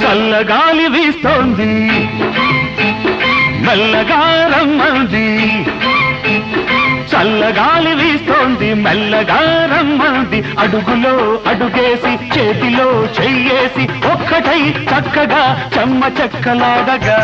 చల్లగాలి వీస్తోంది మెల్లగా రమ్మంది చల్లగాలి వీస్తోంది మెల్లగా రమ్మంది అడుగులో అడుగేసి చేతిలో చెయ్యేసి ఒక్కటై చక్కగా చెమ్మ చెక్కలాడగా